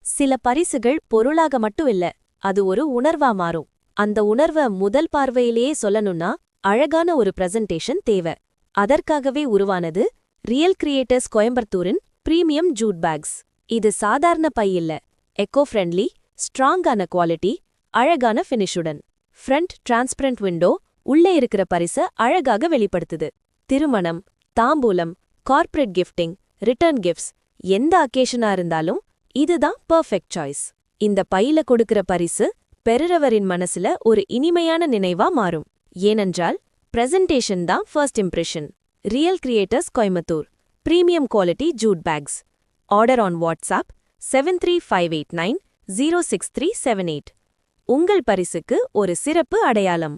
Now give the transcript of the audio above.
சில பரிசுகள் பொருளாக மட்டும் இல்ல, அது ஒரு உணர்வா மாறும். அந்த உணர்வ முதல் பார்வையிலேயே சொல்லணும்னா அழகான ஒரு பிரசன்டேஷன் தேவை. அதற்காகவே உருவானது ரியல் கிரியேட்டர்ஸ் கோயம்புத்தூரின் பிரீமியம் ஜூட் பேக்ஸ். இது சாதாரண பை இல்ல, எக்கோ ஃப்ரெண்ட்லி, ஸ்ட்ராங்கான குவாலிட்டி, அழகான ஃபினிஷுடன். ஃப்ரண்ட் டிரான்ஸ்பரண்ட் விண்டோ உள்ளே இருக்கிற பரிச அழகாக வெளிப்படுத்துது. திருமணம், தாம்பூலம், கார்ப்பரேட் கிஃப்டிங், ரிட்டர்ன் கிஃப்ட்ஸ், எந்த அக்கேஷனா இருந்தாலும் இதுதான் பெர்ஃபெக்ட் சாய்ஸ். இந்த பையில கொடுக்கிற பரிசு பெறுறவரின் மனசுல ஒரு இனிமையான நினைவா மாறும். ஏனென்றால் பிரசன்டேஷன் தான் first impression. Real creators Coimbatore premium quality Jude packs. Order on WhatsApp 73589 06378. உங்கள் பரிசுக்கு ஒரு சிறப்பு அடையாளம்.